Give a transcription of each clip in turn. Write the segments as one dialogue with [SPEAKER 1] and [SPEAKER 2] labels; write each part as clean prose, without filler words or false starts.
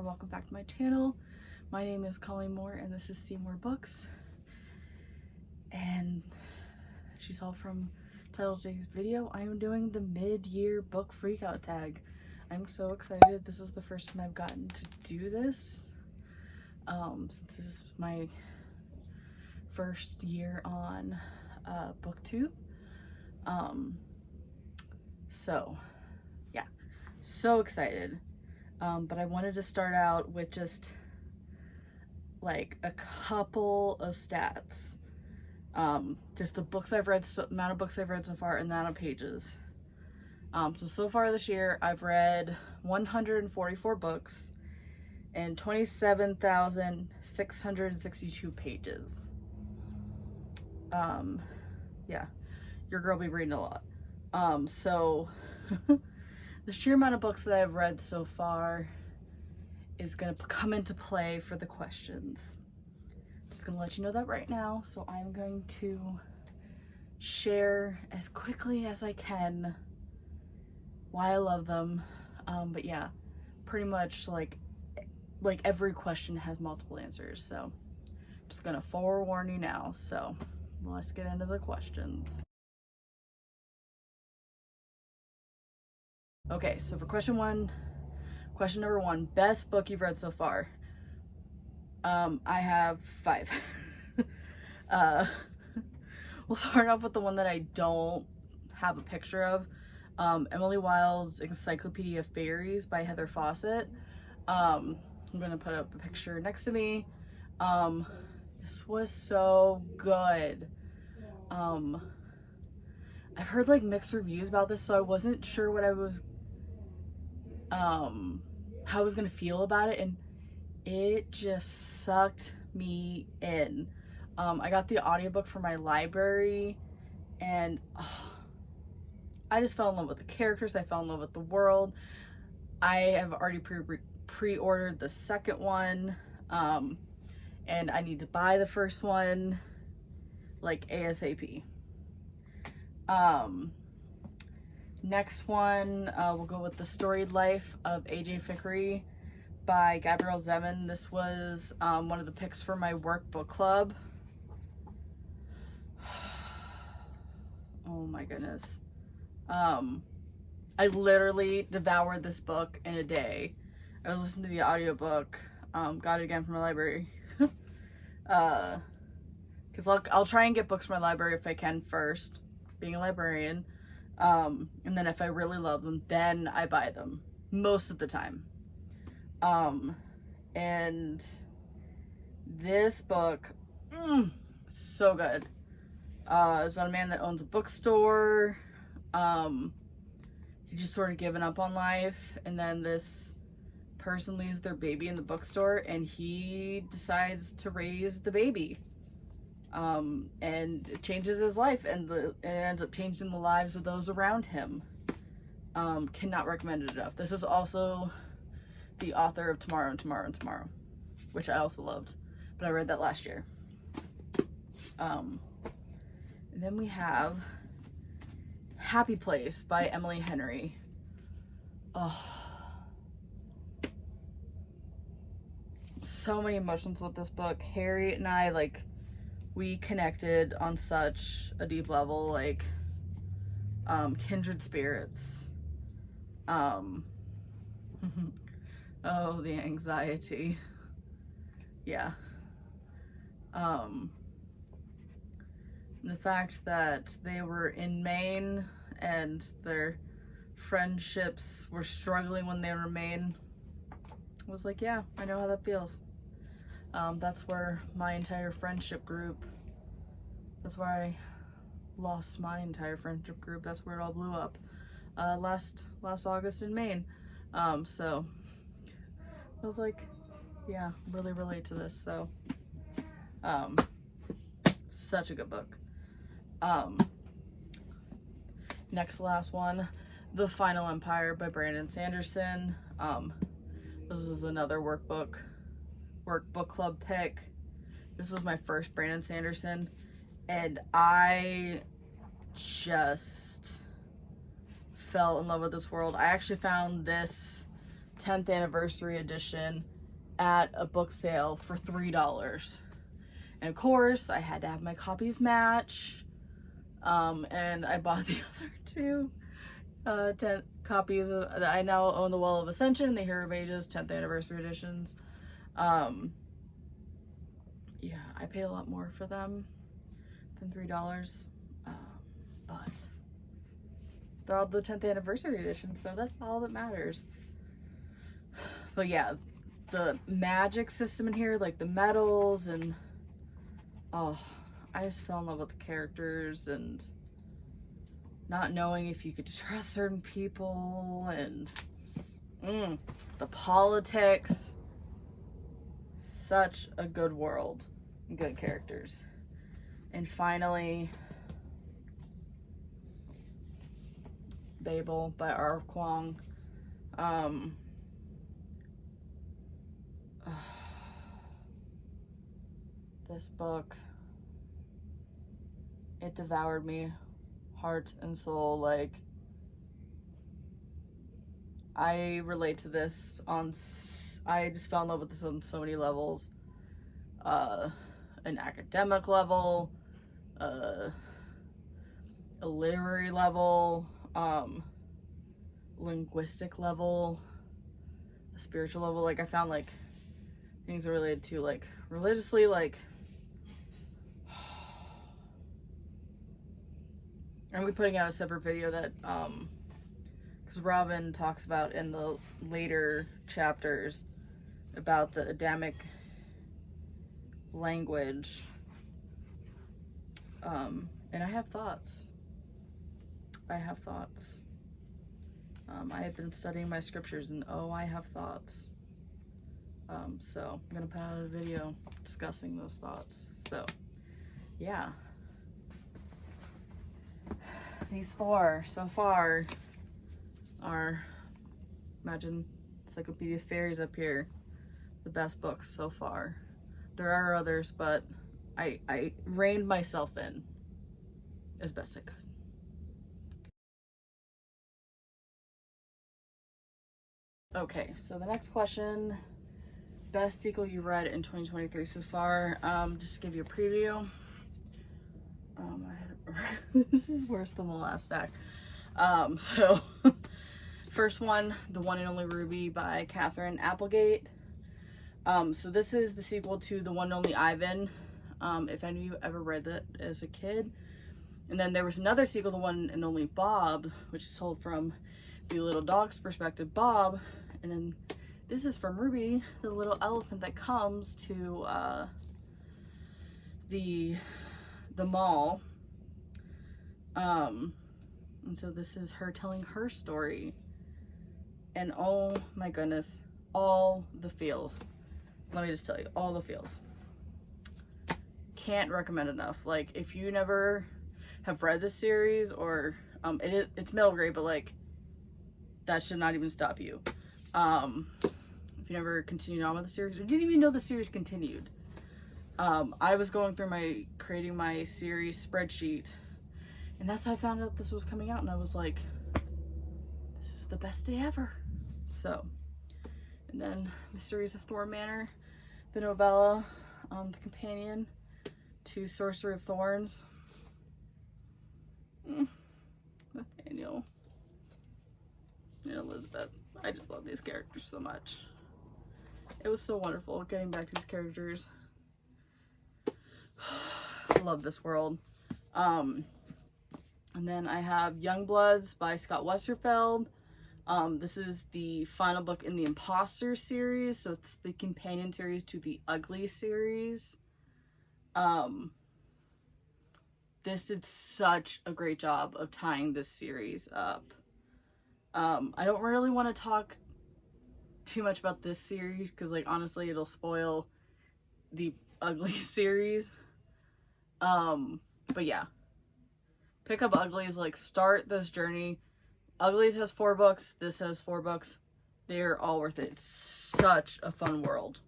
[SPEAKER 1] welcome back to my channel. My name is Cmoore and this is Cmoore-Books. And as you saw from title of today's video, I am doing the mid-year book freakout tag. I'm so excited. This is the first time I've gotten to do this. Since this is my first year on BookTube. So yeah, so excited. But I wanted to start out with just like a couple of stats. Just the books I've read, amount of books I've read so far, and the amount of pages. So far this year, I've read 144 books and 27,662 pages. Yeah, your girl be reading a lot. So the sheer amount of books that I've read so far is going to come into play for the questions. Just going to let you know that right now. So I'm going to share as quickly as I can why I love them. But yeah, pretty much like every question has multiple answers. So just going to forewarn you now. So let's get into the questions. Okay, so for question number one, best book you've read so far. I have 5. We'll start off with the one that I don't have a picture of. Emily Wilde's Encyclopedia of Fairies by Heather Fawcett. I'm gonna put up a picture next to me. This was so good. I've heard like mixed reviews about this, so I wasn't sure what how I was gonna feel about it, and it just sucked me in. I got the audiobook for my library, and I just fell in love with the characters. I fell in love with the world. I have already pre-ordered the second one, and I need to buy the first one like ASAP. Next one, we'll go with The Storied Life of A.J. Fikry by Gabrielle Zeman. This was one of the picks for my work book club. Oh my goodness. I literally devoured this book in a day. I was listening to the audiobook, got it again from my library. Because I'll try and get books from my library if I can first, being a librarian. And then if I really love them, then I buy them most of the time. And this book, so good. It's about a man that owns a bookstore. He just sort of given up on life, and then this person leaves their baby in the bookstore, and he decides to raise the baby. And it changes his life, and it ends up changing the lives of those around him. Cannot recommend it enough. This is also the author of Tomorrow and Tomorrow and Tomorrow, which I also loved, but I read that last year. And then we have Happy Place by Emily Henry. Oh, so many emotions with this book. Harry and I, we connected on such a deep level, kindred spirits. Oh, the anxiety. Yeah. The fact that they were in Maine and their friendships were struggling when they were in Maine was like, yeah, I know how that feels. That's where my entire friendship group, that's where I lost my entire friendship group. That's where it all blew up last August in Maine. So I was like, yeah, really relate to this. So such a good book. Next, last one, The Final Empire by Brandon Sanderson. This is another work book club pick. This was my first Brandon Sanderson, and I just fell in love with this world. I actually found this 10th anniversary edition at a book sale for $3. And of course, I had to have my copies match. And I bought the other two 10 copies of, I now own The Wall of Ascension, the Hero of Ages 10th anniversary editions. Yeah, I paid a lot more for them than $3. But they're all the 10th anniversary edition, so that's all that matters. But yeah, the magic system in here, like the medals, and oh, I just fell in love with the characters and not knowing if you could trust certain people, and the politics. Such a good world, good characters. And finally, Babel by R. Kwong. This book, it devoured me, heart and soul. Like, I relate to this on, I just fell in love with this on so many levels. An academic level, a literary level, linguistic level, a spiritual level. Like, I found like things related to like religiously, like, I'm gonna be putting out a separate video that because Robin talks about in the later chapters about the Adamic language, and I have thoughts. I have been studying my scriptures, and I have thoughts. So I'm gonna put out a video discussing those thoughts. So yeah, these 4 so far are, imagine Encyclopedia Fairies up here, the best books so far. There are others, but I reined myself in as best I could. Okay, so the next question, best sequel you read in 2023 so far. Just to give you a preview. This is worse than the last stack. So first one, The One and Only Ruby by Catherine Applegate. So this is the sequel to The One and Only Ivan, if any of you ever read that as a kid. And then there was another sequel, The One and Only Bob, which is told from the little dog's perspective, Bob. And then this is from Ruby, the little elephant that comes to the mall. And so this is her telling her story. And oh my goodness, all the feels. Let me just tell you, all the feels. Can't recommend enough. Like, if you never have read this series, or it's middle grade, but like, that should not even stop you. If you never continued on with the series, or didn't even know the series continued. I was going through creating my series spreadsheet, and that's how I found out this was coming out, and I was like, this is the best day ever. So, and then Mysteries of Thorn Manor, the novella, the companion to Sorcery of Thorns. Nathaniel and Elizabeth. I just love these characters so much. It was so wonderful getting back to these characters. I love this world. And then I have Youngbloods by Scott Westerfeld. This is the final book in the Imposter series, so it's the companion series to the Ugly series. This did such a great job of tying this series up. I don't really want to talk too much about this series because, like, honestly, it'll spoil the Ugly series. But yeah, pick up Uglies, like, start this journey. Uglies has 4 books, this has 4 books. They're all worth it. It's such a fun world.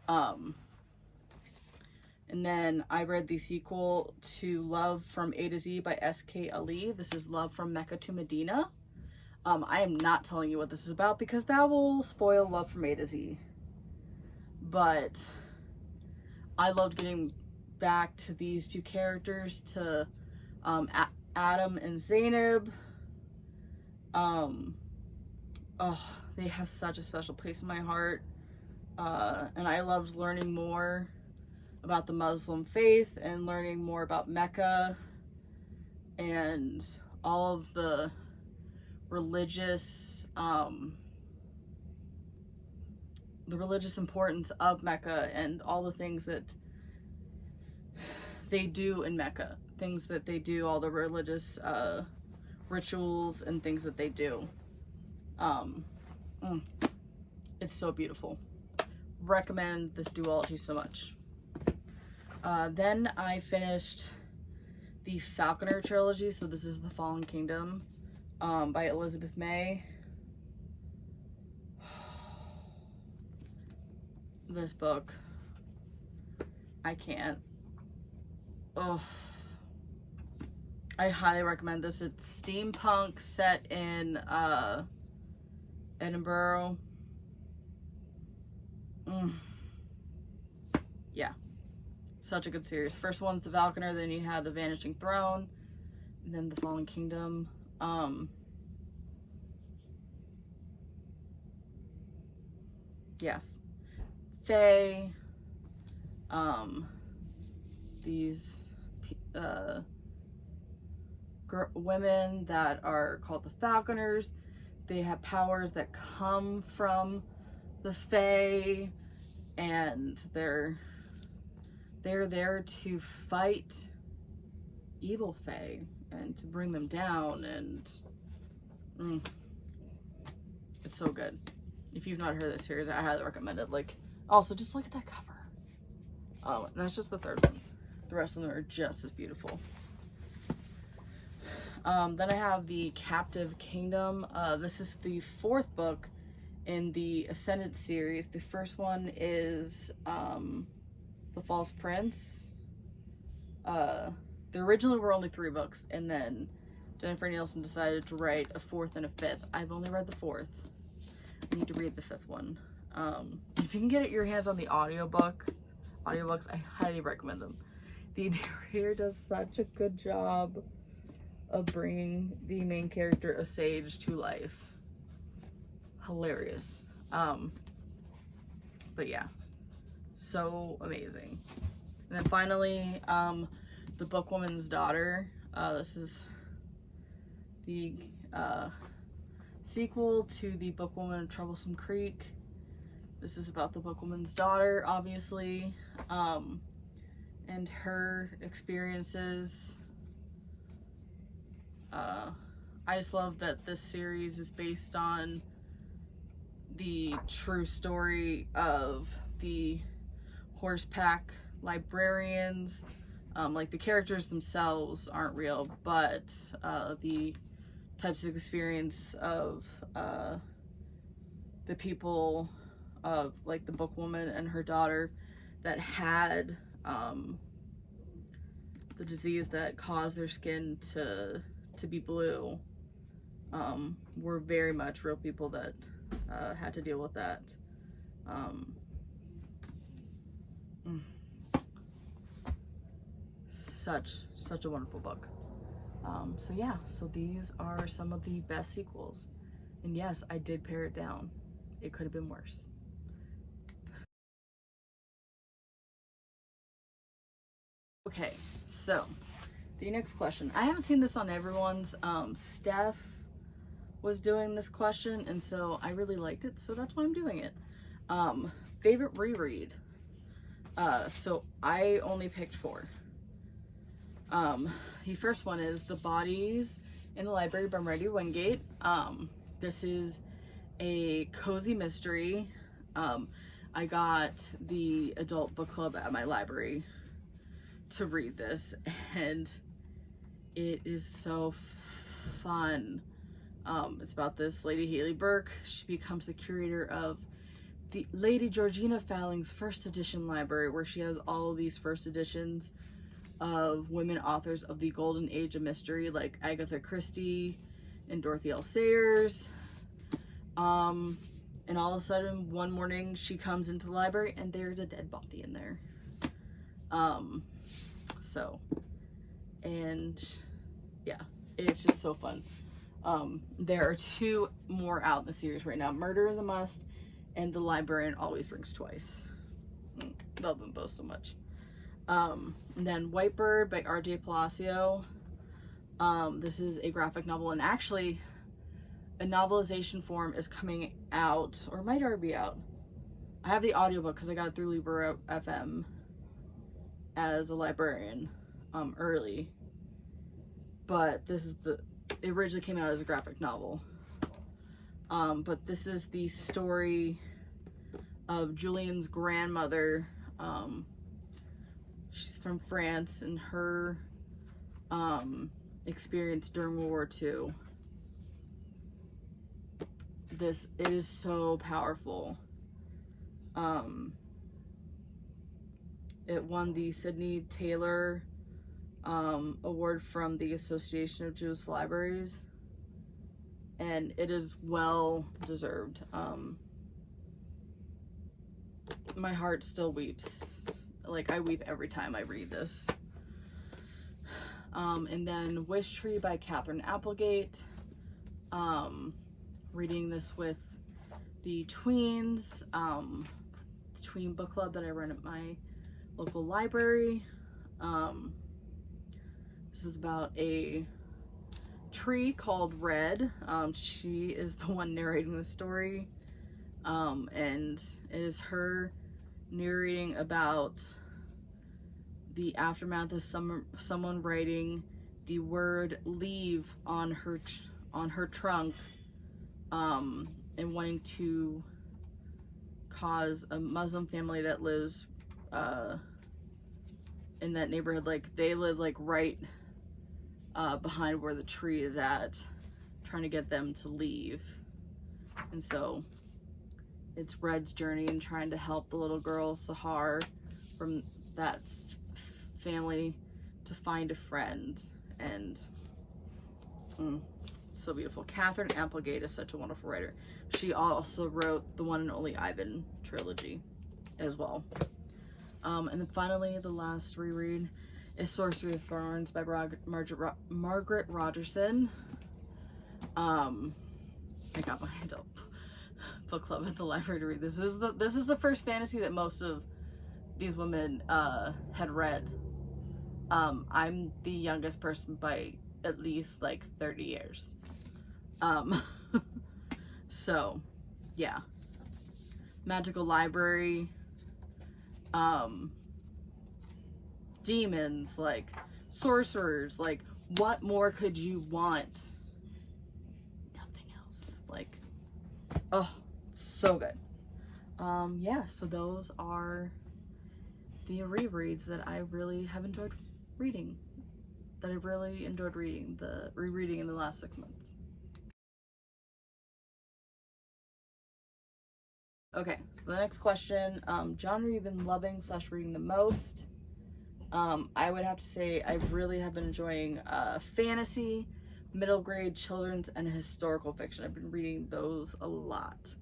[SPEAKER 1] And then I read the sequel to Love from A to Z by S.K. Ali. This is Love from Mecca to Medina. I am not telling you what this is about because that will spoil Love from A to Z. but I loved getting back to these two characters, to Adam and Zainab. Oh, they have such a special place in my heart. And I loved learning more about the Muslim faith and learning more about Mecca and all of the religious importance of Mecca and all the things that they do in Mecca, things that they do, all the religious rituals and things that they do. It's so beautiful. Recommend this duology so much. Then I finished the Falconer trilogy, so this is The Fallen Kingdom, by Elizabeth May. This book, I can't. Oh, I highly recommend this. It's steampunk set in Edinburgh. Yeah, such a good series. First one's The Falconer, then you have The Vanishing Throne, and then The Fallen Kingdom. Yeah, Fae, these women that are called the Falconers, they have powers that come from the Fae, and they're there to fight evil Fae and to bring them down, and it's so good. If you've not heard this series, I highly recommend it. Like, also just look at that cover. Oh, and that's just the third one. The rest of them are just as beautiful. Then I have the Captive Kingdom. This is the fourth book in the Ascendant series. The first one is The False Prince. There originally were only 3 books, and then Jennifer Nielsen decided to write a 4th and a 5th. I've only read the 4th. I need to read the 5th one. If you can get your hands on the audiobooks, I highly recommend them. The narrator does such a good job of bringing the main character of Sage to life. Hilarious. But yeah, so amazing. And then finally, The Bookwoman's Daughter. This is the sequel to The Bookwoman of Troublesome Creek. This is about the Bookwoman's daughter, obviously, and her experiences. I just love that this series is based on the true story of the Horsepack librarians. Like, the characters themselves aren't real, but the types of experience of the people of, like, the Bookwoman and her daughter that had the disease that caused their skin to be blue, were very much real people that had to deal with that. Such a wonderful book. So yeah, so these are some of the best sequels. And yes, I did pare it down. It could have been worse. Okay, so the next question. I haven't seen this on everyone's. Steph was doing this question, and so I really liked it, so that's why I'm doing it. Favorite reread. So I only picked 4. The first one is The Bodies in the Library by Marty Wingate. This is a cozy mystery. I got the adult book club at my library to read this, and it is so fun. It's about this lady, Haley Burke. She becomes the curator of the Lady Georgina Fowling's first edition library, where she has all of these first editions of women authors of the golden age of mystery, like Agatha Christie and Dorothy L. Sayers. And all of a sudden, one morning, she comes into the library and there's a dead body in there. And yeah, it's just so fun. There are 2 more out in the series right now. Murder is a Must and The Librarian Always Brings Twice. Love them both so much. And then Whitebird by R.J. Palacio. This is a graphic novel, and actually a novelization form is coming out, or might already be out. I have the audiobook because I got it through Libro FM as a librarian early. But this is it originally came out as a graphic novel. But this is the story of Julian's grandmother. She's from France, and her experience during World War II. It is so powerful. It won the Sidney Taylor award from the Association of Jewish Libraries, and it is well deserved. My heart still weeps. Like, I weep every time I read this. And then Wish Tree by Catherine Applegate. Reading this with the tweens, the tween book club that I run at my local library. This is about a tree called Red. She is the one narrating the story, and it is her narrating about the aftermath of someone writing the word leave on her trunk, and wanting to cause a Muslim family that lives in that neighborhood, like they live like right behind where the tree is at, trying to get them to leave. And so it's Red's journey in trying to help the little girl Sahar from that family to find a friend. And so beautiful. Catherine Applegate is such a wonderful writer. She also wrote the One and Only Ivan trilogy as well. And then finally, the last reread is Sorcery of Thorns by Margaret Rogerson. I got my adult book club at the library to read this. This is the first fantasy that most of these women had read. I'm the youngest person by at least like 30 years. So yeah, magical library, demons, like sorcerers, like what more could you want? Nothing else. Like, oh, so good. Yeah, so those are the rereads that I really have enjoyed reading, that I really enjoyed rereading in the last 6 months. Okay, so the next question, genre you've been loving / reading the most. I would have to say I really have been enjoying fantasy, middle grade, children's, and historical fiction. I've been reading those a lot.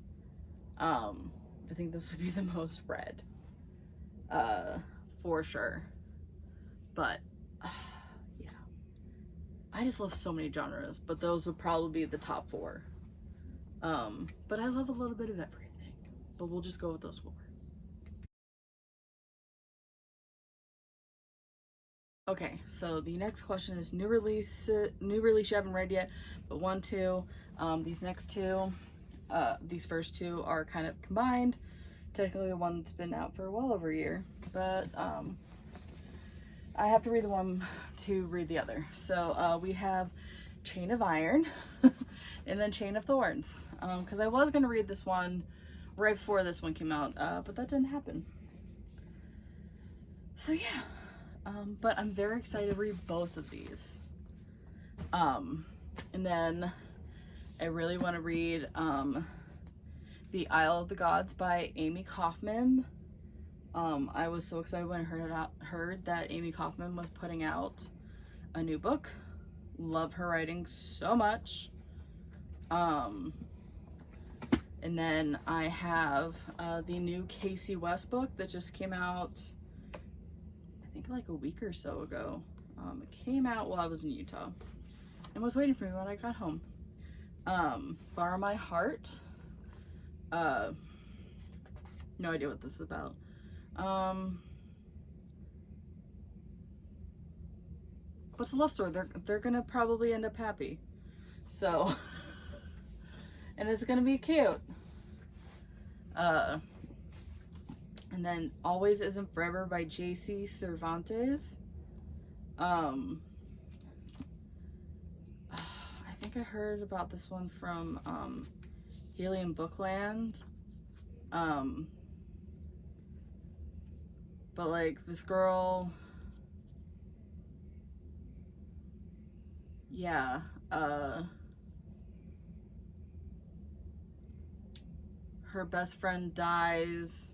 [SPEAKER 1] I think those would be the most read, for sure. But yeah, I just love so many genres, but those would probably be the top 4. But I love a little bit of everything, but we'll just go with those 4. Okay, so the next question is new release you haven't read yet, but want to. These next 2, these first 2 are kind of combined. Technically the one's been out for well over a year, but I have to read the one to read the other. So we have Chain of Iron and then Chain of Thorns, because I was going to read this one right before this one came out, but that didn't happen. So yeah, but I'm very excited to read both of these. And then I really want to read The Isle of the Gods by Amy Kaufman. I was so excited when I heard that Amy Kaufman was putting out a new book. Love her writing so much. And And then I have the new Casey West book that just came out, I think like a week or so ago. It came out while I was in Utah and was waiting for me when I got home. Borrow My Heart. No idea what this is about. What's a love story? They're gonna probably end up happy. So, and it's gonna be cute. And then Always Isn't Forever by J.C. Cervantes. I think I heard about this one from Helium Bookland. But like this girl, yeah, her best friend dies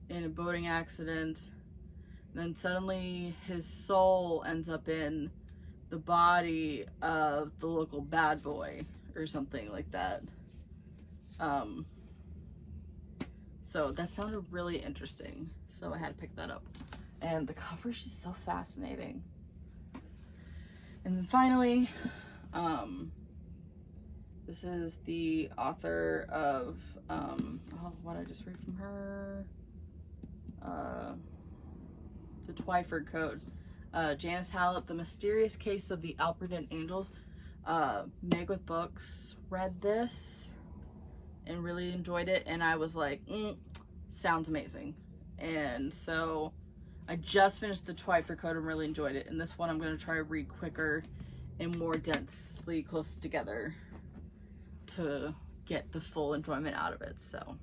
[SPEAKER 1] in a boating accident. Then suddenly his soul ends up in the body of the local bad boy or something like that. So that sounded really interesting. So I had to pick that up. And the cover is just so fascinating. And then finally, this is the author of, what did I just read from her? The Twyford Code. Janice Hallett, The Mysterious Case of the Alfredton Angels. Meg with Books read this and really enjoyed it, and I was like, sounds amazing. And so I just finished the Twyford Code and really enjoyed it, and this one I'm going to try to read quicker and more densely close together to get the full enjoyment out of it. So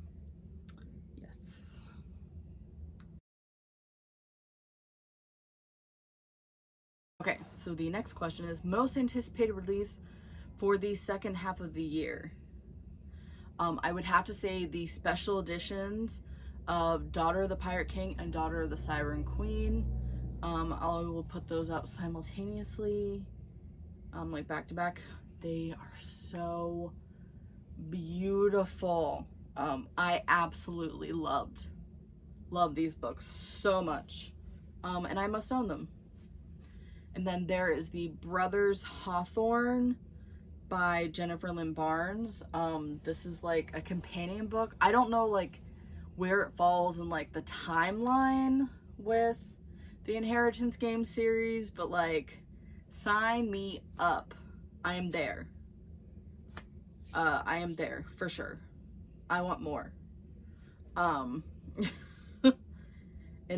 [SPEAKER 1] yes. Okay, so the next question is most anticipated release for the second half of the year. I would have to say the special editions of Daughter of the Pirate King and Daughter of the Siren Queen. I will put those out simultaneously, like back to back. They are so beautiful. I absolutely love these books so much, and I must own them. And then there is the Brothers Hawthorne by Jennifer Lynn Barnes. This is like a companion book. I don't know like where it falls in like the timeline with the Inheritance Game series, but like sign me up. I am there. I am there for sure. I want more. And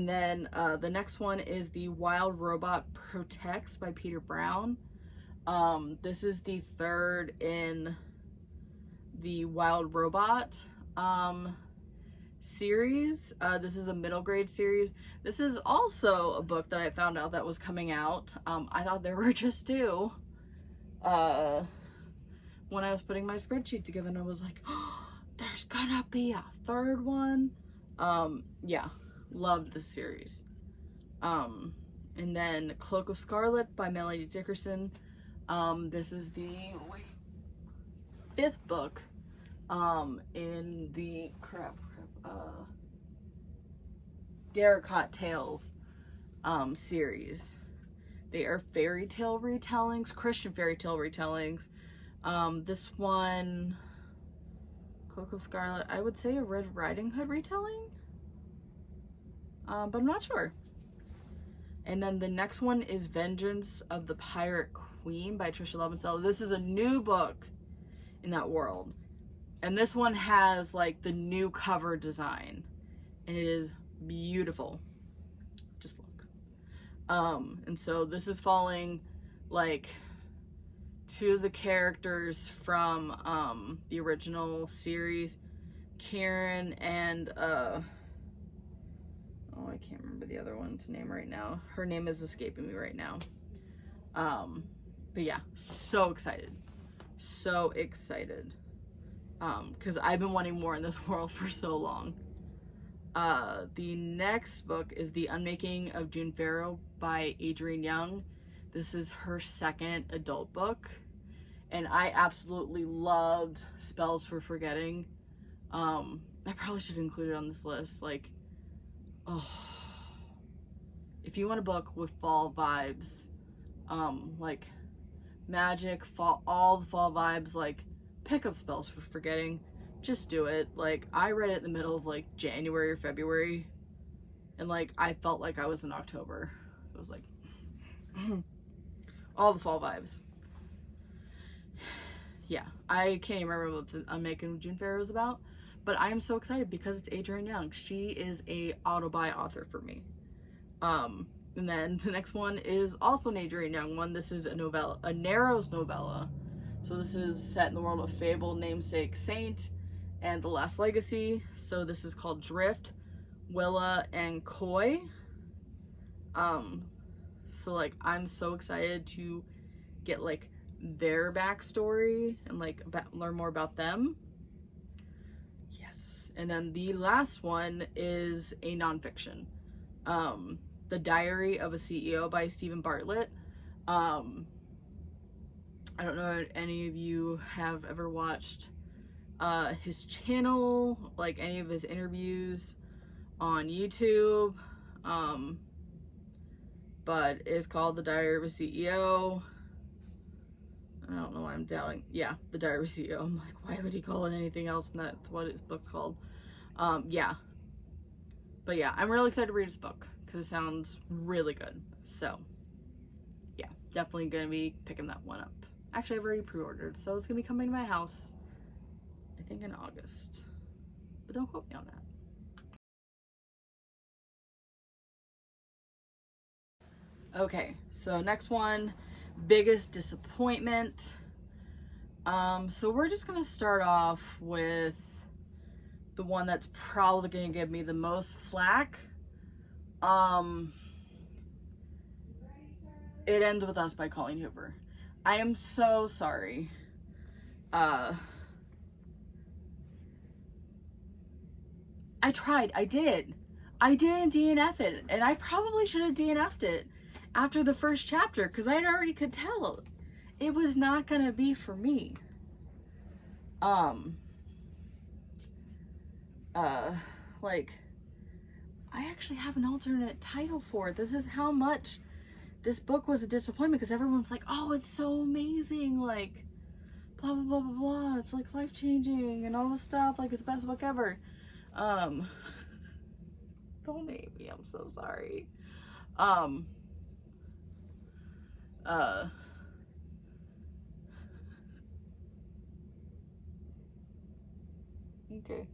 [SPEAKER 1] then the next one is The Wild Robot Protects by Peter Brown. This is the third in the Wild Robot series. This is a middle grade series. This is also a book that I found out that was coming out. I thought there were just two when I was putting my spreadsheet together, and I was like, oh, there's gonna be a third one. Yeah, loved this series. And then Cloak of Scarlet by Melody Dickerson. This is the fifth book in the Daracot Tales series. They are fairy tale retellings, Christian fairy tale retellings. This one, Cloak of Scarlet, I would say a Red Riding Hood retelling, but I'm not sure. And then the next one is Vengeance of the Pirate Queen by Trisha Leventhal. This is a new book in that world. And this one has like the new cover design. And it is beautiful. Just look. And so this is following like two of the characters from the original series. Karen and oh, I can't remember the other one's name right now. Her name is escaping me right now. But yeah, so excited. So excited. Because I've been wanting more in this world for so long. The next book is The Unmaking of June Farrow by Adrienne Young. This is her second adult book. and I absolutely loved Spells for Forgetting. I probably should include it on this list. Like, oh, if you want a book with fall vibes, like magic, fall, all the fall vibes, like, pick up Spells for Forgetting. Just do it. Like, I read it in the middle of like January or February, and like I felt like I was in October. It was like all the fall vibes. Yeah, I can't even remember what the Unmaking June Fair was about, but I am so excited because it's Adrienne Young. She is a auto-buy author for me. And then the next one is also an Adrienne Young one. This is a novella, a Narrows novella. So this is set in the world of Fable, Namesake Saint, and The Last Legacy. So this is called Drift, Willa, and Coy. So like I'm so excited to get like their backstory and like learn more about them. Yes. And then the last one is a nonfiction. The Diary of a CEO by Stephen Bartlett. I don't know if any of you have ever watched his channel, like any of his interviews on YouTube, but it's called The Diary of a CEO. I don't know why I'm doubting. Yeah, The Diary of a CEO. I'm like, why would he call it anything else? And that's what his book's called. Yeah. But yeah, I'm really excited to read his book because it sounds really good. So yeah, definitely gonna be picking that one up. Actually, I've already pre-ordered, so it's gonna be coming to my house, I think in August. But don't quote me on that. Okay, so next one, biggest disappointment. So we're just gonna start off with the one that's probably gonna give me the most flack. It Ends With Us by Colleen Hoover. I am so sorry. I tried. I didn't DNF it, and I probably should have DNF'd it after the first chapter because I already could tell it was not gonna be for me. Like, I actually have an alternate title for it. This is how much this book was a disappointment because everyone's like, oh, it's so amazing, like, blah, blah, blah, blah, blah. It's like life-changing and all this stuff, like it's the best book ever. Don't hate me, I'm so sorry. Okay.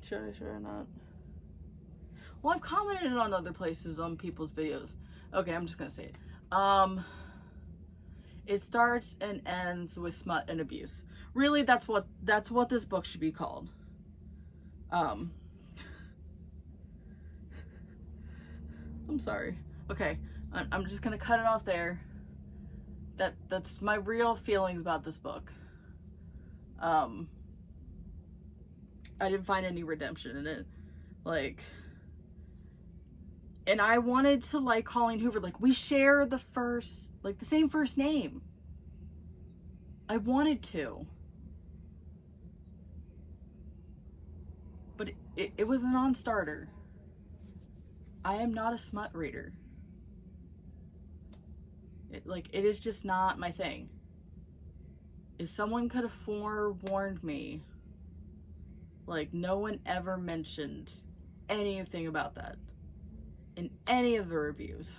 [SPEAKER 1] Should I not? Well, I've commented on other places on people's videos. Okay, I'm just gonna say it. It starts and ends with smut and abuse. Really, that's what this book should be called. I'm sorry. Okay, I'm just gonna cut it off there. That's my real feelings about this book. I didn't find any redemption in it. Like, and I wanted to like Colleen Hoover. Like, we share the same first name. I wanted to. But it was a non-starter. I am not a smut reader. It is just not my thing. If someone could have forewarned me, like, no one ever mentioned anything about that in any of the reviews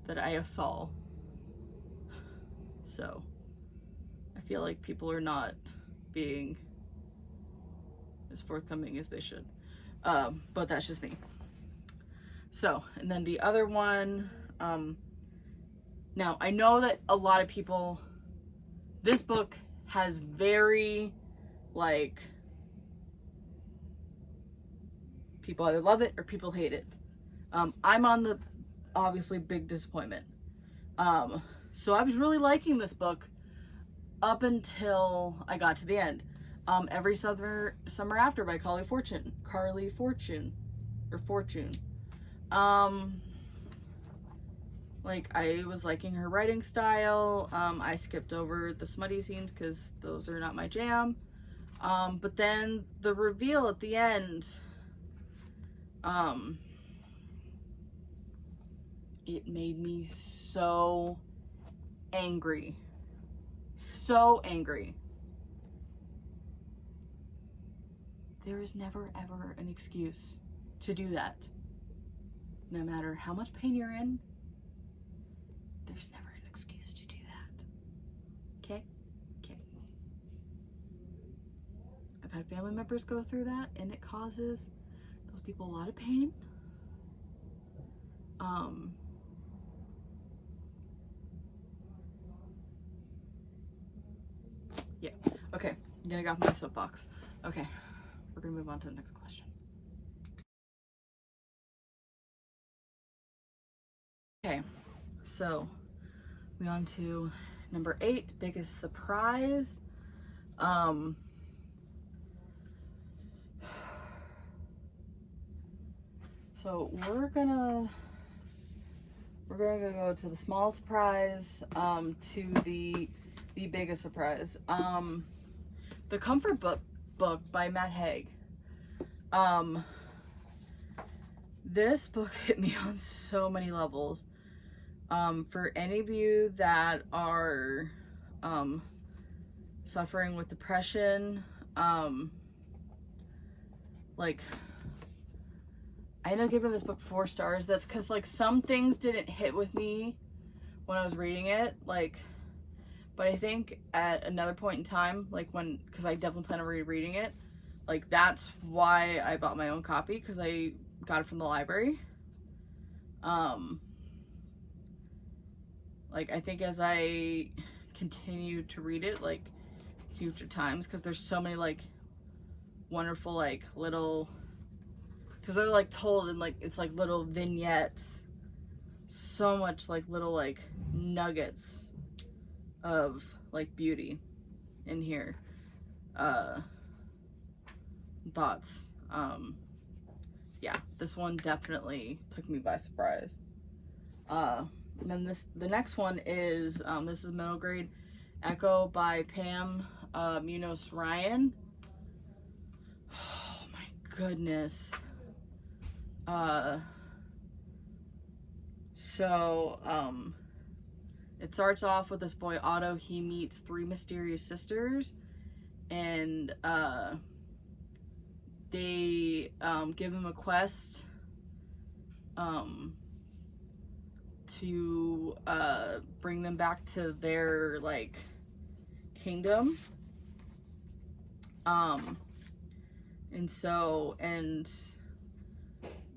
[SPEAKER 1] that I saw. So I feel like people are not being as forthcoming as they should. But that's just me. So, and then the other one, now I know that a lot of people, this book has very, like, people either love it or people hate it. I'm on the, obviously, big disappointment. So I was really liking this book up until I got to the end. Every Summer After by Carly Fortune. Like, I was liking her writing style. I skipped over the smutty scenes because those are not my jam. But then the reveal at the end, it made me so angry. So angry. There is never ever an excuse to do that. No matter how much pain you're in, there's never an excuse to do that. Okay? Okay. I've had family members go through that, and it causes those people a lot of pain. Yeah. Okay. I'm gonna get off my soapbox. Okay. We're gonna move on to the next question. Okay. So, we on to number 8, biggest surprise. So we're gonna go to the small surprise, to the biggest surprise. The Comfort book by Matt Haig. This book hit me on so many levels. For any of you that are suffering with depression, like, I ended up giving this book 4 stars. That's because, like, some things didn't hit with me when I was reading it, like, but I think at another point in time, like, because I definitely plan on rereading it, like, that's why I bought my own copy, because I got it from the library. Like, I think as I continue to read it, like, future times, because there's so many, like, wonderful, like, little, because they're, like, told in, like, it's, like, little vignettes, so much, like, little, like, nuggets of, like, beauty in here, thoughts. Yeah, this one definitely took me by surprise. And then the next one is, this is Middle Grade Echo by Pam Munoz Ryan. Oh my goodness. It starts off with this boy Otto. He meets 3 mysterious sisters, and they give him a quest to bring them back to their, like, kingdom. And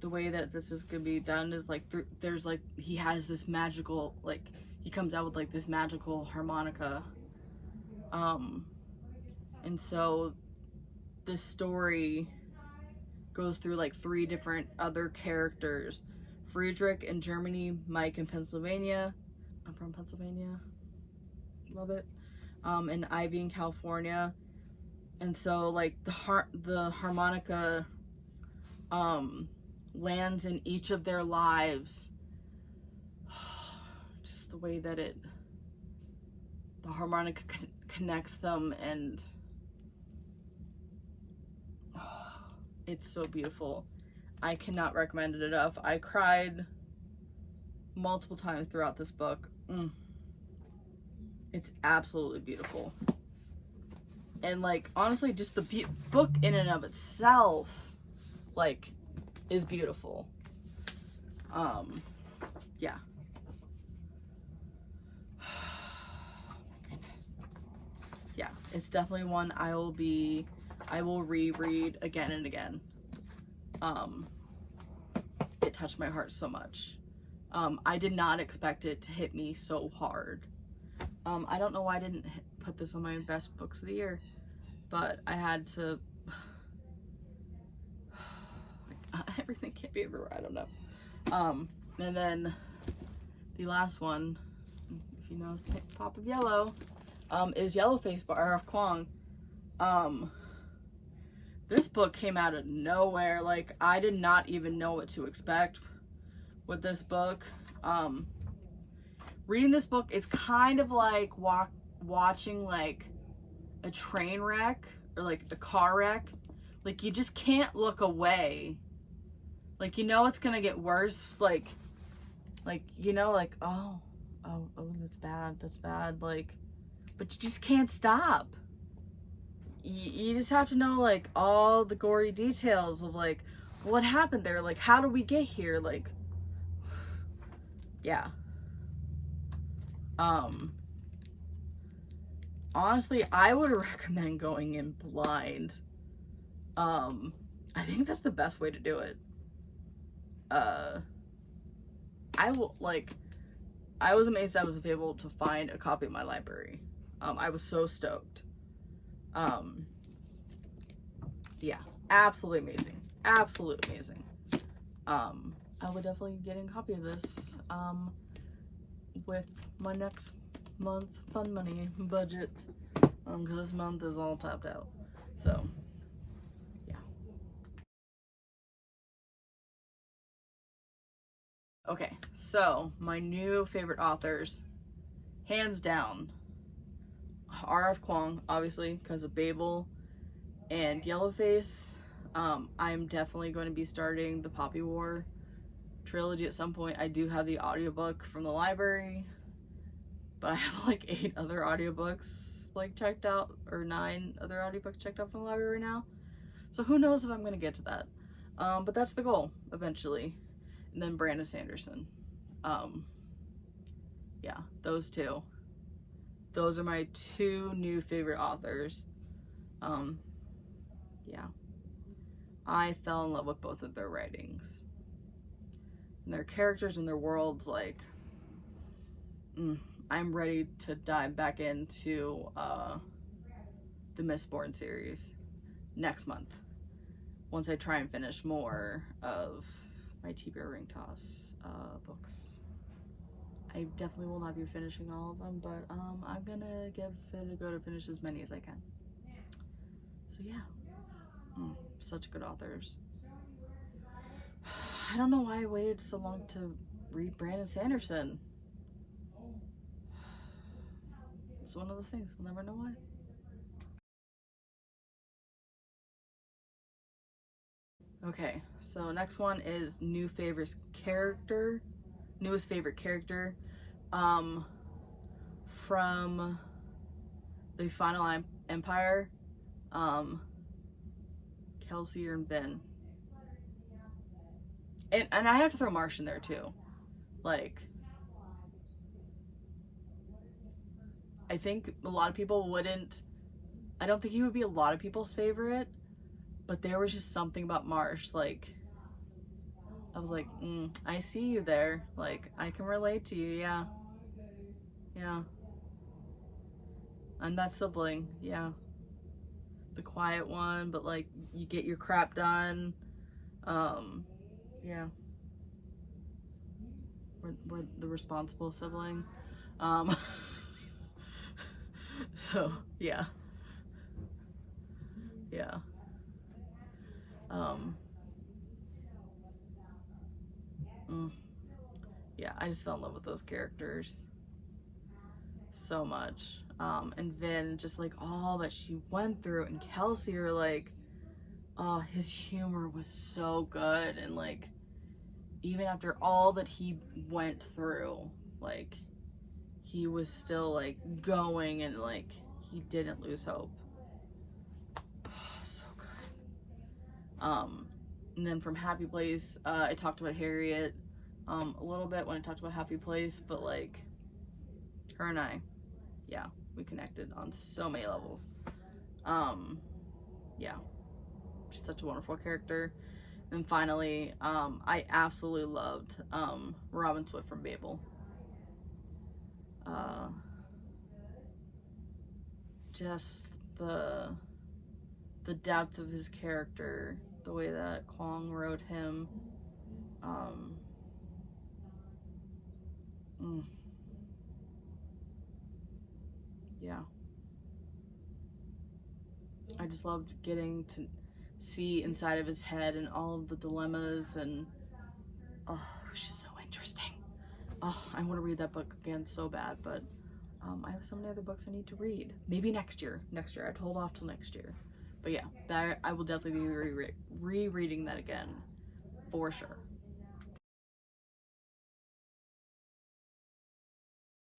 [SPEAKER 1] the way that this is gonna be done is, like, there's, like, he has this magical, like, he comes out with, like, this magical harmonica. And so this story goes through, like, 3 different other characters. Friedrich in Germany, Mike in Pennsylvania. I'm from Pennsylvania. Love it. And Ivy in California. And so, like, the harmonica lands in each of their lives. Just the way that the harmonica connects them, and it's so beautiful. I cannot recommend it enough. I cried multiple times throughout this book. It's absolutely beautiful. And, like, honestly, just the book in and of itself, like, is beautiful. Yeah. Oh my goodness. Yeah, it's definitely one I will reread again and again. It touched my heart so much. I did not expect it to hit me so hard. I don't know why I didn't put this on my best books of the year, but I had to. Everything can't be everywhere, I don't know. And then the last one, if you know his Pop of Yellow, is Yellowface by R.F. Kuang. This book came out of nowhere. Like, I did not even know what to expect with this book. reading this book, it's kind of like watching like a train wreck or like a car wreck. Like, you just can't look away. Like, you know it's gonna get worse. Like you know, like, oh, that's bad. Like, but you just can't stop. You just have to know like all the gory details of like what happened there. Like, how did we get here? Like, yeah. Honestly, I would recommend going in blind. I think that's the best way to do it. I was amazed I was able to find a copy of my library. I was so stoked. Yeah, absolutely amazing. Absolutely amazing. I would definitely get a copy of this, with my next month's fun money budget, because this month is all tapped out. So, yeah. Okay, so my new favorite authors, hands down, R.F. Kuang, obviously, because of Babel and Yellowface. I'm definitely going to be starting the Poppy War trilogy at some point. I do have the audiobook from the library, but I have like 8 other audiobooks like checked out, or 9 other audiobooks checked out from the library now. So who knows if I'm going to get to that. But that's the goal eventually. And then Brandon Sanderson. Yeah, those two. Those are my 2 new favorite authors. Yeah. I fell in love with both of their writings. And their characters and their worlds, like, I'm ready to dive back into the Mistborn series next month. Once I try and finish more of my TBR Ring Toss books. I definitely will not be finishing all of them, but I'm gonna give it a go to finish as many as I can. So yeah, such good authors. I don't know why I waited so long to read Brandon Sanderson. It's one of those things, we'll never know why. Okay, so next one is newest favorite character, from the Final Empire, Kelsey and Ben. And I have to throw Marsh in there too. Like, I think a lot of people wouldn't, I don't think he would be a lot of people's favorite, but there was just something about Marsh, like, I was like, I see you there. Like, I can relate to you, yeah. Yeah. I'm that sibling, yeah. The quiet one, but like, you get your crap done. Yeah. We're the responsible sibling. So, yeah. Yeah. Yeah, I just fell in love with those characters so much. And Vin, just like all that she went through, and Kelsey are like, oh, his humor was so good, and like, even after all that he went through, like, he was still like going, and like, he didn't lose hope. Oh, so good. And then from Happy Place, I talked about Harriet a little bit when I talked about Happy Place, but like, her and I, yeah, we connected on so many levels. Yeah, she's such a wonderful character. And finally, I absolutely loved Robin Swift from Babel. Just the depth of his character, the way that Kuang wrote him. Yeah. I just loved getting to see inside of his head and all of the dilemmas, and oh, it was just so interesting. oh, I want to read that book again so bad, but I have so many other books I need to read. Maybe next year. I'd hold off till next year. But yeah, that I will definitely be rereading that again, for sure.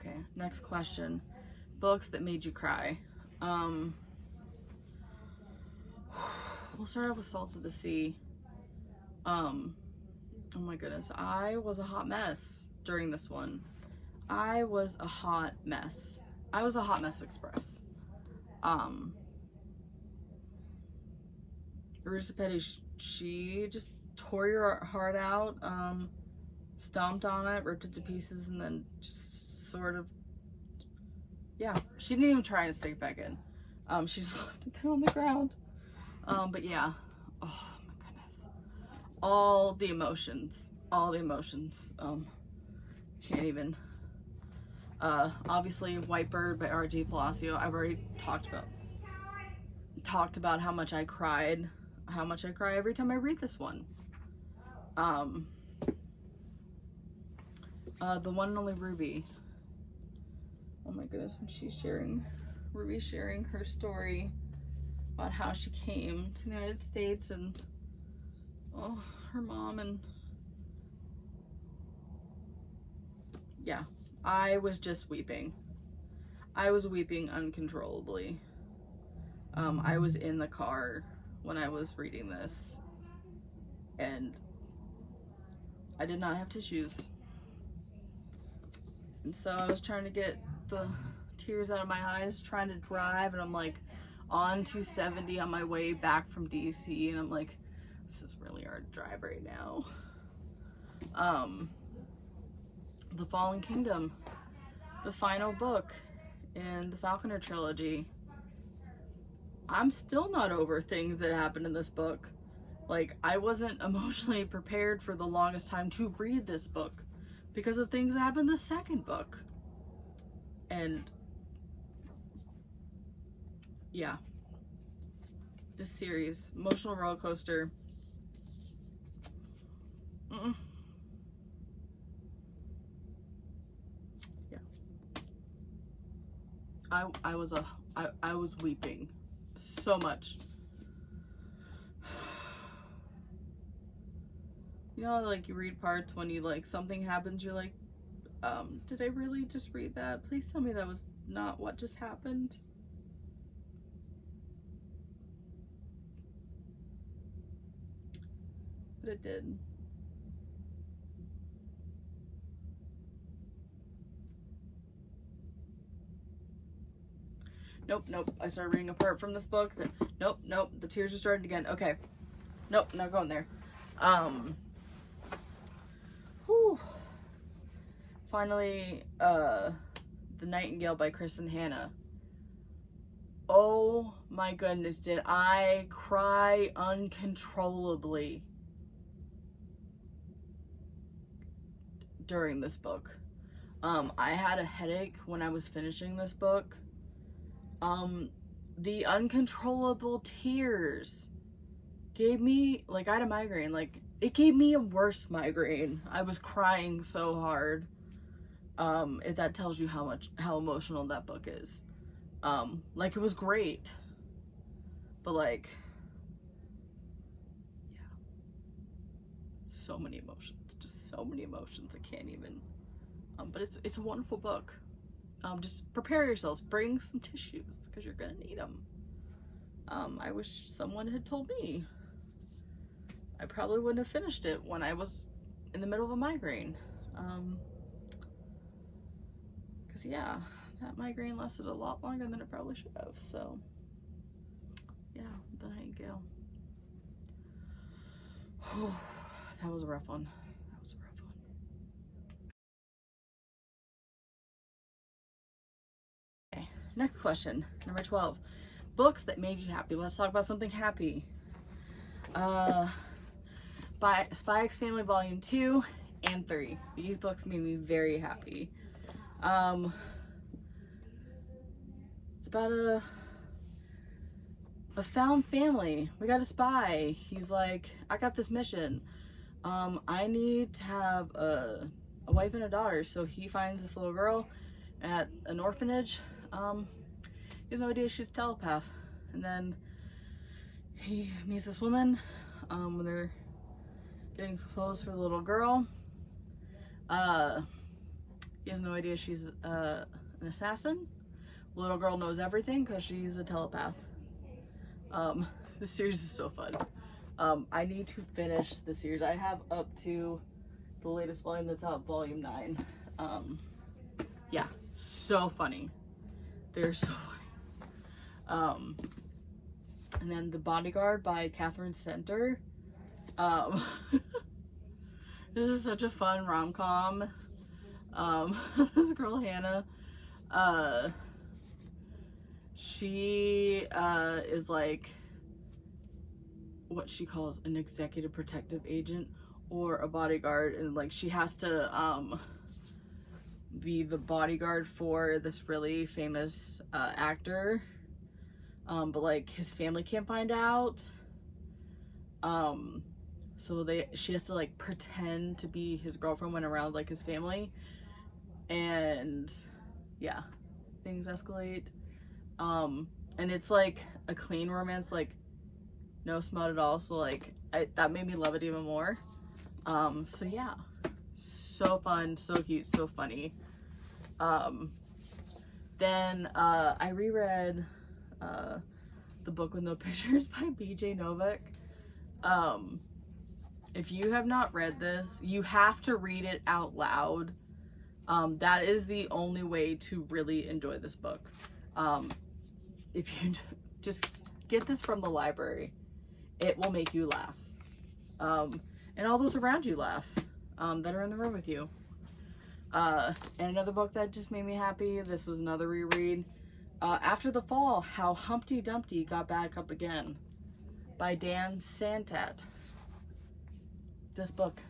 [SPEAKER 1] Okay, next question. Books that made you cry. We'll start off with Salt of the Sea. Oh my goodness, I was a hot mess during this one. I was a hot mess. I was a hot mess express. Marissa Petty, she just tore your heart out, stomped on it, ripped it to pieces, and then just sort of, yeah, she didn't even try to stick it back in. She just left it there on the ground. But yeah, oh my goodness, all the emotions, can't even. Obviously White Bird by R.G. Palacio, I've already talked about how much I cried, how much I cry every time I read this one. The one and only Ruby. Oh my goodness, when Ruby's sharing her story about how she came to the United States and her mom, and yeah, I was just weeping. I was weeping uncontrollably. I was in the car when I was reading this, and I did not have tissues. And so I was trying to get the tears out of my eyes, trying to drive, and I'm like on 270 on my way back from DC, and I'm like, this is really hard to drive right now. The Fallen Kingdom, the final book in the Falconer trilogy. I'm still not over things that happened in this book. Like, I wasn't emotionally prepared for the longest time to read this book because of things that happened in the second book. And yeah, this series, emotional roller coaster. Yeah, I was weeping so much. You know, like, you read parts when you, like, something happens, you're like, did I really just read that? Please tell me that was not what just happened. But it did. Nope. I started reading a part from this book. Nope. The tears are starting again. Okay. Nope, not going there. Whew. Finally, The Nightingale by Kristen Hanna. Oh my goodness, did I cry uncontrollably during this book. I had a headache when I was finishing this book. The uncontrollable tears gave me, like, I had a migraine, like, it gave me a worse migraine. I was crying so hard. If that tells you how emotional that book is. Like, it was great, but like, yeah, so many emotions, just so many emotions. I can't even, but it's a wonderful book. Just prepare yourselves, bring some tissues, because you're gonna need them. I wish someone had told me. I probably wouldn't have finished it when I was in the middle of a migraine. Because yeah, that migraine lasted a lot longer than it probably should have. So yeah, The Nightingale. That was a rough one. Okay, next question, number 12. Books that made you happy. Let's talk about something happy. By Spy X Family Volume 2 and 3. These books made me very happy. It's about a found family. We got a spy. He's like, I got this mission. I need to have a a wife and a daughter. So he finds this little girl at an orphanage. He has no idea she's a telepath. And then he meets this woman when they're getting some clothes for the little girl. He has no idea she's an assassin. The little girl knows everything because she's a telepath. This series is so fun. I need to finish the series. I have up to the latest volume that's out, volume 9. Yeah, so funny. They're so funny. And then The Bodyguard by Catherine Center. This is such a fun rom-com. This girl, Hannah, she is like what she calls an executive protective agent or a bodyguard, and like she has to be the bodyguard for this really famous actor, but like his family can't find out, so she has to like pretend to be his girlfriend when around like his family, and yeah, things escalate. And it's like a clean romance, like no smut at all, so like that made me love it even more. So yeah, so fun, so cute, so funny. Then I reread The Book with No Pictures by BJ Novak. If you have not read this, you have to read it out loud. That is the only way to really enjoy this book. If you just get this from the library, it will make you laugh. And all those around you laugh, that are in the room with you. And another book that just made me happy, this was another reread. After the Fall, How Humpty Dumpty Got Back Up Again by Dan Santat. This book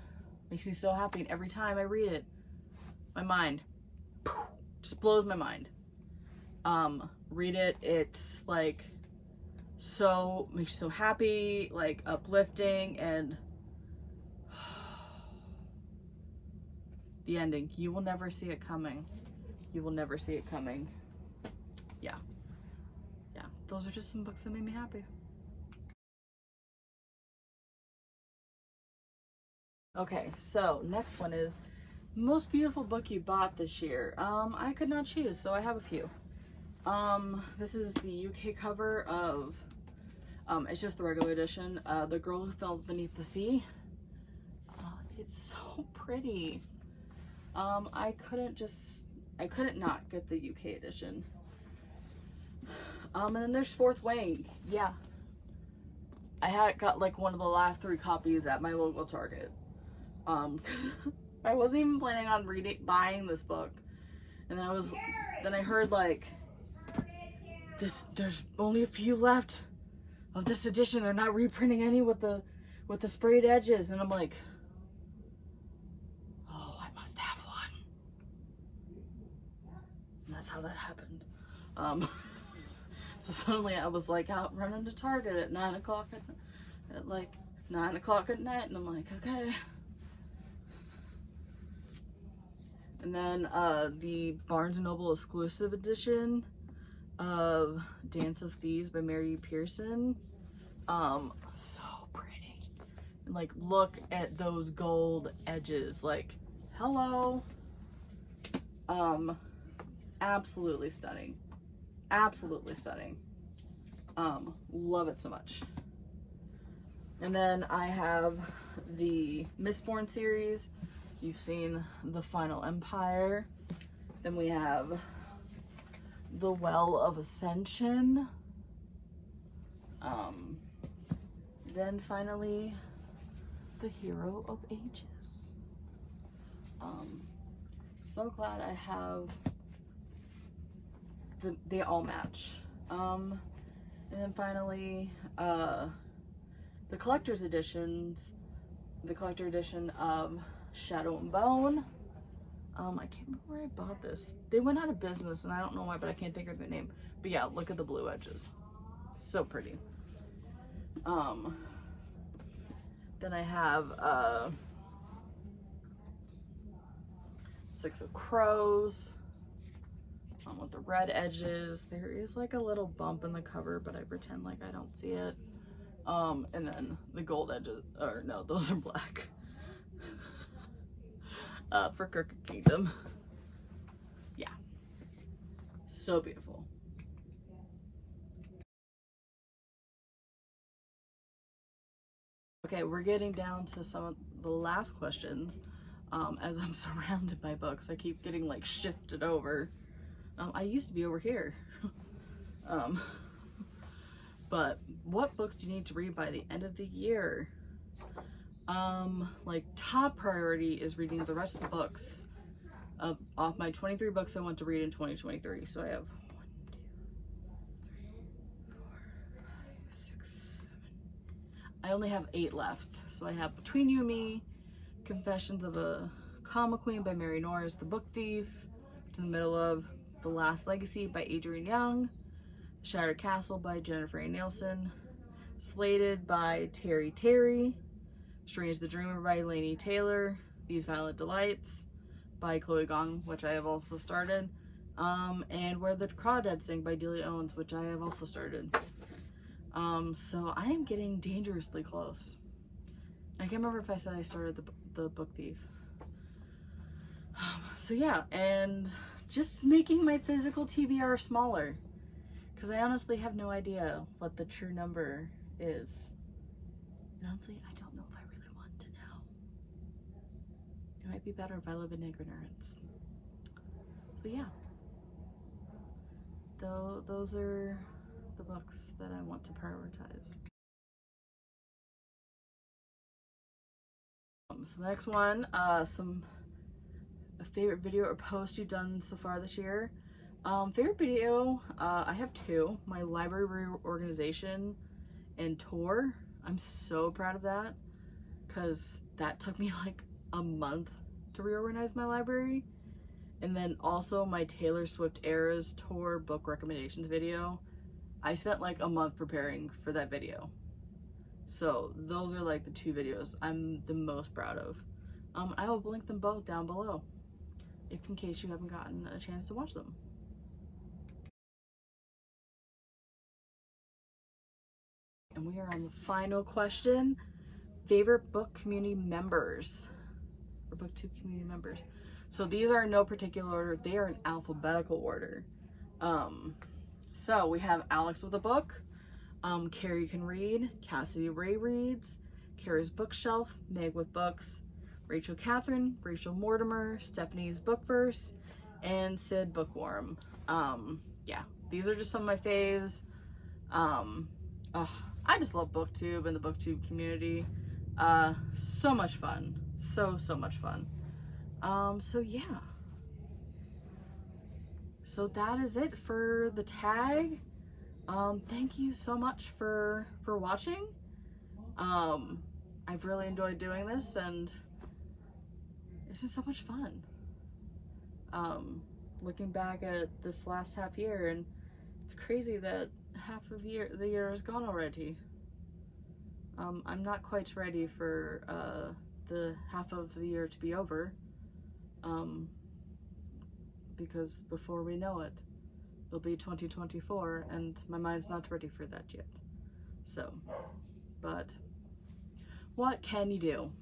[SPEAKER 1] makes me so happy, and every time I read it, my mind just blows my mind. Read it, it's like so, makes you so happy, like uplifting, and the ending, you will never see it coming. You will never see it coming. Yeah, those are just some books that made me happy. Okay, so next one is most beautiful book you bought this year. I could not choose, so I have a few. This is the UK cover of, it's just the regular edition, The Girl Who Fell Beneath the Sea. It's so pretty. I couldn't not get the UK edition. And then there's Fourth Wing. Yeah. I got like one of the last 3 copies at my local Target. I wasn't even planning on buying this book. And then I heard like, there's only a few left of this edition. They're not reprinting any with the sprayed edges. And I'm like, oh, I must have one. And that's how that happened. So suddenly I was like out running to Target at 9 o'clock at like 9 o'clock at night, and I'm like, okay. And then the Barnes & Noble exclusive edition of Dance of Thieves by Mary Pearson. So pretty. And like, look at those gold edges. Like, hello. Absolutely stunning. Absolutely stunning. Love it so much. And then I have the Mistborn series. You've seen The Final Empire. Then we have The Well of Ascension. Then finally, The Hero of Ages. So glad I have they all match. And then finally, the collector's editions, the collector edition of Shadow and Bone. I can't remember where I bought this. They went out of business, and I don't know why, but I can't think of their name. But yeah, look at the blue edges. So pretty. Then I have Six of Crows. With the red edges. There is like a little bump in the cover, but I pretend like I don't see it. And then the gold edges, or no, those are black. For Crooked Kingdom. Yeah. So beautiful. Okay, we're getting down to some of the last questions. As I'm surrounded by books, I keep getting like shifted over. I used to be over here. But what books do you need to read by the end of the year? Like top priority is reading the rest of the books off my 23 books I want to read in 2023. So I have 1, 2, 3, 4, 5, 6, 7. I only have 8 left. So I have Between You and Me, Confessions of a Comma Queen by Mary Norris, The Book Thief, to the middle of The Last Legacy by Adrienne Young, Shattered Castle by Jennifer A. Nielsen, Slated by Terry, Strange the Dreamer by Laini Taylor, These Violent Delights by Chloe Gong, which I have also started, and Where the Crawdads Sing by Delia Owens, which I have also started. So I am getting dangerously close. I can't remember if I said I started the Book Thief. So yeah, and just making my physical TBR smaller, because I honestly have no idea what the true number is. And honestly, I don't know if I really want to know. It might be better if I live in ignorance. So yeah, those are the books that I want to prioritize. So the next one, a favorite video or post you've done so far this year. Favorite video, I have 2. My library reorganization and tour. I'm so proud of that, because that took me like a month to reorganize my library. And then also my Taylor Swift Eras Tour book recommendations video. I spent like a month preparing for that video. So those are like the 2 videos I'm the most proud of. I will link them both down below, if in case you haven't gotten a chance to watch them. And we are on the final question. Favorite book community members, or booktube community members. So these are in no particular order. They are in alphabetical order. So we have Alex with a book, Carrie Can Read, Cassidy Ray Reads, Kara's Bookshelf, Meg with Books, Rachel Catherine, Rachel Mortimer, Stephanie's Bookverse, and Sid Bookworm. Yeah, these are just some of my faves. I just love booktube and the booktube community. So much fun. So much fun. So yeah. So that is it for the tag. Thank you so much for watching. I've really enjoyed doing this, and it's been so much fun. Looking back at this last half year, and it's crazy that half of the year is gone already. I'm not quite ready for the half of the year to be over, because before we know it, it'll be 2024, and my mind's not ready for that yet. So, but what can you do?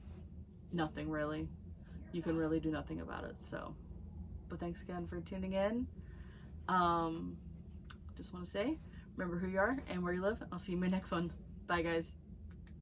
[SPEAKER 1] Nothing really. You can really do nothing about it. So, but thanks again for tuning in. Just want to say, remember who you are and where you live. I'll see you in my next one. Bye guys.